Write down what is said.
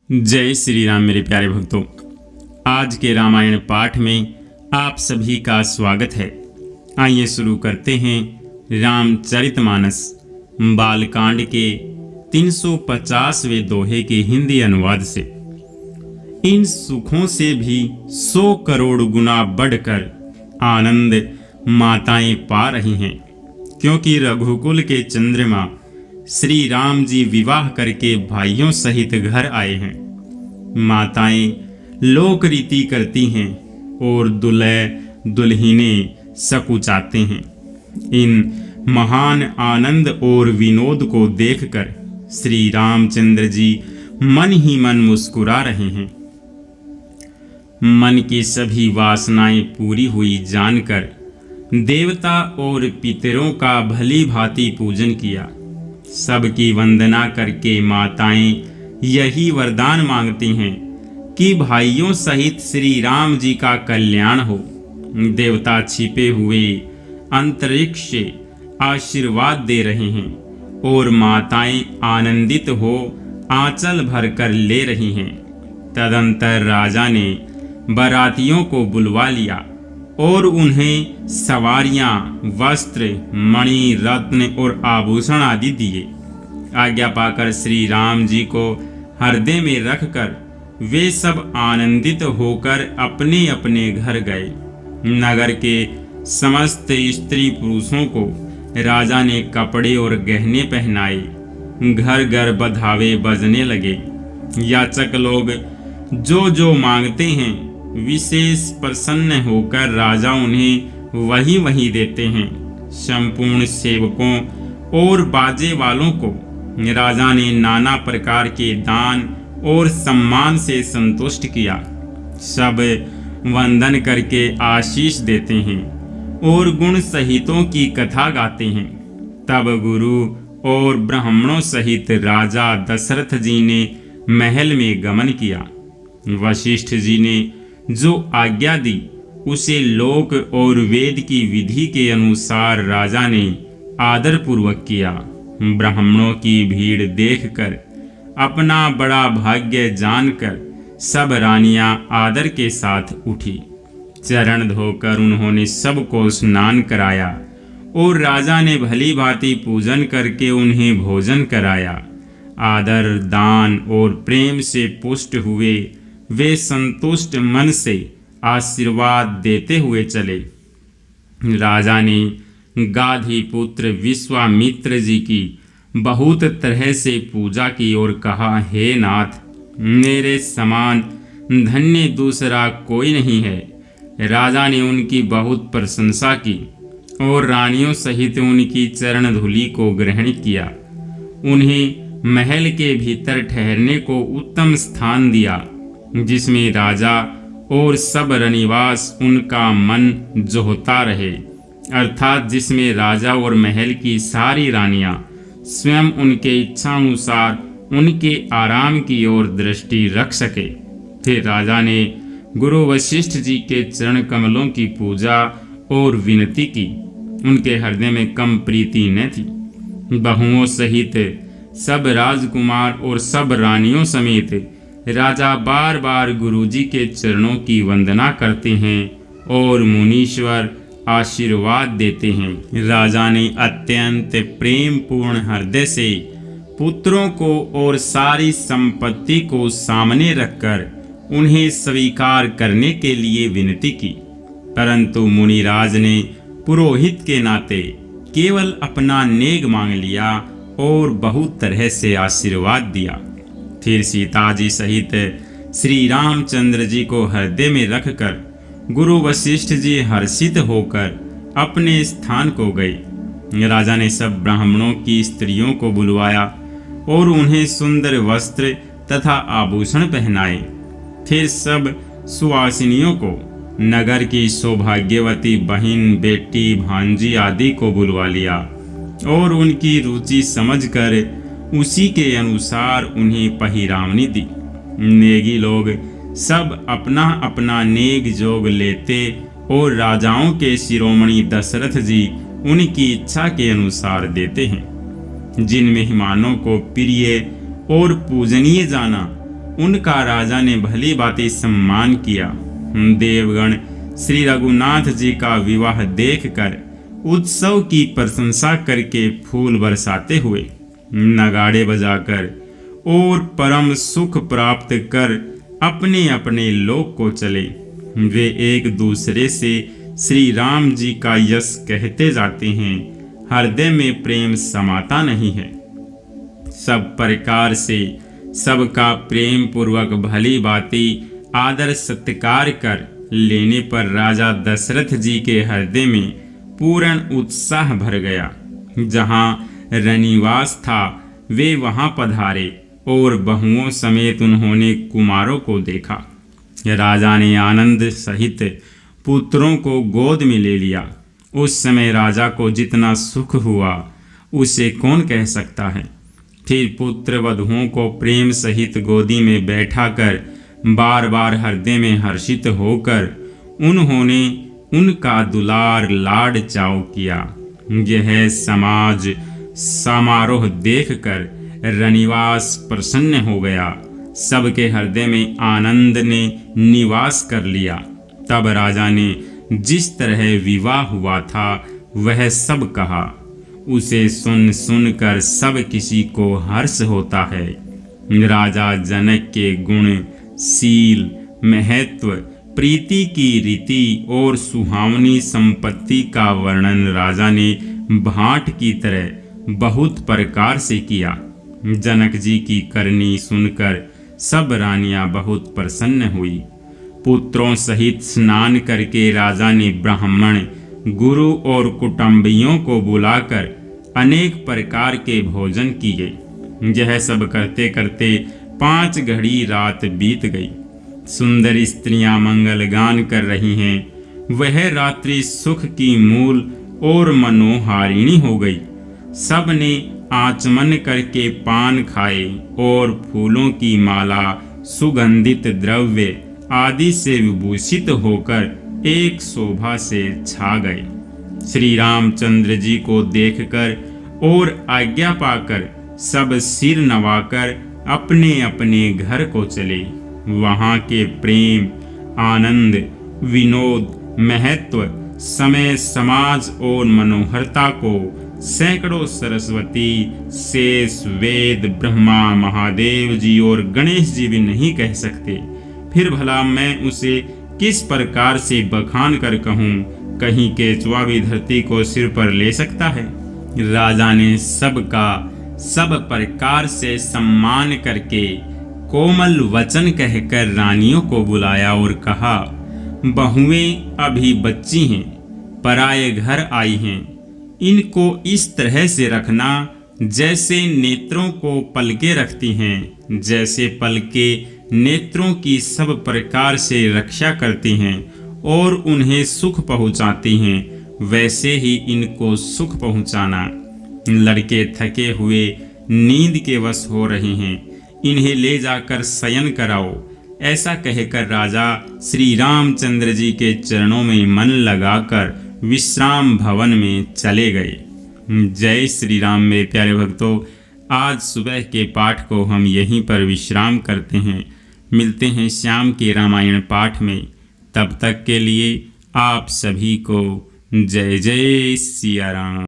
जय श्री राम मेरे प्यारे भक्तों। आज के रामायण पाठ में आप सभी का स्वागत है। आइए शुरू करते हैं रामचरितमानस बालकांड के 350वें दोहे के हिंदी अनुवाद से। इन सुखों से भी 100 करोड़ गुना बढ़कर आनंद माताएं पा रही हैं, क्योंकि रघुकुल के चंद्रमा श्री राम जी विवाह करके भाइयों सहित घर आए हैं। माताएं लोक रीति करती हैं और दुल्हे दुल्हने सकुचाते हैं। इन महान आनंद और विनोद को देखकर श्री रामचंद्र जी मन ही मन मुस्कुरा रहे हैं। मन की सभी वासनाएं पूरी हुई जानकर देवता और पितरों का भली भांति पूजन किया। सबकी वंदना करके माताएं यही वरदान मांगती हैं कि भाइयों सहित श्री राम जी का कल्याण हो। देवता छिपे हुए अंतरिक्ष से आशीर्वाद दे रहे हैं और माताएं आनंदित हो आंचल भरकर ले रही हैं। तदंतर राजा ने बारातियों को बुलवा लिया और उन्हें सवारियां, वस्त्र, मणि, रत्न और आभूषण आदि दिए। आज्ञा पाकर श्री राम जी को हृदय में रखकर वे सब आनंदित होकर अपने अपने घर गए। नगर के समस्त स्त्री पुरुषों को राजा ने कपड़े और गहने पहनाए। घर घर बधावे बजने लगे। याचक लोग जो जो मांगते हैं विशेष प्रसन्न होकर राजा उन्हें वही वही देते हैं। संपूर्ण सेवकों और बाजे वालों को राजा ने नाना प्रकार के दान और सम्मान से संतुष्ट किया। सब वंदन करके आशीष देते हैं और गुण सहितों की कथा गाते हैं। तब गुरु और ब्राह्मणों सहित राजा दशरथ जी ने महल में गमन किया। वशिष्ठ जी ने जो आज्ञा दी उसे लोक और वेद की विधि के अनुसार राजा ने आदर पूर्वक किया। ब्राह्मणों की भीड़ देखकर अपना बड़ा भाग्य जानकर सब रानियां आदर के साथ उठी। चरण धोकर उन्होंने सबको स्नान कराया और राजा ने भली भांति पूजन करके उन्हें भोजन कराया। आदर, दान और प्रेम से पुष्ट हुए वे संतुष्ट मन से आशीर्वाद देते हुए चले। राजा ने गाधी पुत्र विश्वामित्र जी की बहुत तरह से पूजा की और कहा, हे नाथ, मेरे समान धन्य दूसरा कोई नहीं है। राजा ने उनकी बहुत प्रशंसा की और रानियों सहित उनकी चरण धूलि को ग्रहण किया। उन्हें महल के भीतर ठहरने को उत्तम स्थान दिया, जिसमें राजा और सब रनिवास उनका मन जोहता रहे, अर्थात जिसमें राजा और महल की सारी रानियां स्वयं उनके इच्छानुसार उनके आराम की ओर दृष्टि रख सके। फिर राजा ने गुरु वशिष्ठ जी के चरण कमलों की पूजा और विनती की। उनके हृदय में कम प्रीति न थी। बहुओं सहित सब राजकुमार और सब रानियों समेत राजा बार बार गुरुजी के चरणों की वंदना करते हैं और मुनीश्वर आशीर्वाद देते हैं। राजा ने अत्यंत प्रेम पूर्ण हृदय से पुत्रों को और सारी संपत्ति को सामने रखकर उन्हें स्वीकार करने के लिए विनती की, परंतु मुनिराज ने पुरोहित के नाते केवल अपना नेग मांग लिया और बहुत तरह से आशीर्वाद दिया। फिर सीता जी सहित श्री रामचंद्र जी को हृदय में रखकर गुरु वशिष्ठ जी हर्षित होकर अपने स्थान को गए। राजा ने सब ब्राह्मणों की स्त्रियों को बुलवाया और उन्हें सुंदर वस्त्र तथा आभूषण पहनाए। फिर सब सुवासिनियों को, नगर की सौभाग्यवती बहन, बेटी, भांजी आदि को बुलवा लिया और उनकी रुचि समझकर उसी के अनुसार उन्हें पहिरावनी दी। नेगी लोग सब अपना अपना नेग जोग लेते और राजाओं के शिरोमणि दशरथ जी उनकी इच्छा के अनुसार देते हैं। जिन मेहमानों को प्रिय और पूजनीय जाना उनका राजा ने भली भांति सम्मान किया। देवगण श्री रघुनाथ जी का विवाह देखकर उत्सव की प्रशंसा करके फूल बरसाते हुए, नगाड़े बजाकर और परम सुख प्राप्त कर अपने अपने लोक को चले। वे एक दूसरे से श्री राम जी का यश कहते जाते हैं। हृदय में प्रेम समाता नहीं है। सब प्रकार से सबका प्रेम पूर्वक भली भांति आदर सत्कार कर लेने पर राजा दशरथ जी के हृदय में पूर्ण उत्साह भर गया। जहाँ रनिवास था वे वहां पधारे और बहुओं समेत उन्होंने कुमारों को देखा। राजा ने आनंद सहित पुत्रों को गोद में ले लिया। उस समय राजा को जितना सुख हुआ उसे कौन कह सकता है। फिर पुत्र वधुओं को प्रेम सहित गोदी में बैठाकर बार बार हृदय में हर्षित होकर उन्होंने उनका दुलार लाड चाव किया। यह समाज समारोह देखकर रनिवास प्रसन्न हो गया। सबके हृदय में आनंद ने निवास कर लिया। तब राजा ने जिस तरह विवाह हुआ था वह सब कहा। उसे सुन सुनकर सब किसी को हर्ष होता है। राजा जनक के गुण, शील, महत्व, प्रीति की रीति और सुहावनी संपत्ति का वर्णन राजा ने भाट की तरह बहुत प्रकार से किया। जनक जी की करनी सुनकर सब रानियां बहुत प्रसन्न हुई। पुत्रों सहित स्नान करके राजा ने ब्राह्मण, गुरु और कुटुंबियों को बुलाकर अनेक प्रकार के भोजन किए। यह सब करते करते 5 घड़ी रात बीत गई। सुंदर स्त्रियां मंगल गान कर रही हैं। वह रात्रि सुख की मूल और मनोहारिणी हो गई। सब ने आचमन करके पान खाए और फूलों की माला, सुगंधित द्रव्य आदि से विभूषित होकर एक शोभा से छा गए। श्री रामचंद्र जी को देखकर और आज्ञा पाकर सब सिर नवाकर अपने अपने घर को चले। वहां के प्रेम, आनंद, विनोद, महत्व, समय, समाज और मनोहरता को सैकड़ों सरस्वती, शेष, वेद, ब्रह्मा, महादेव जी और गणेश जी भी नहीं कह सकते। फिर भला मैं उसे किस प्रकार से बखान कर कहूँ। कहीं केचुआ भी धरती को सिर पर ले सकता है। राजा ने सबका सब प्रकार से सम्मान करके कोमल वचन कहकर रानियों को बुलाया और कहा, बहुएं अभी बच्ची हैं, पराये घर आई हैं। इनको इस तरह से रखना जैसे नेत्रों को पलके रखती हैं। जैसे पलके नेत्रों की सब प्रकार से रक्षा करती हैं और उन्हें सुख पहुंचाती हैं, वैसे ही इनको सुख पहुंचाना। लड़के थके हुए नींद के वश हो रहे हैं, इन्हें ले जाकर शयन कराओ। ऐसा कहकर राजा श्री रामचंद्र जी के चरणों में मन लगाकर विश्राम भवन में चले गए। जय श्री राम। मेरे प्यारे भक्तों, आज सुबह के पाठ को हम यहीं पर विश्राम करते हैं। मिलते हैं शाम के रामायण पाठ में। तब तक के लिए आप सभी को जय जय सिया राम।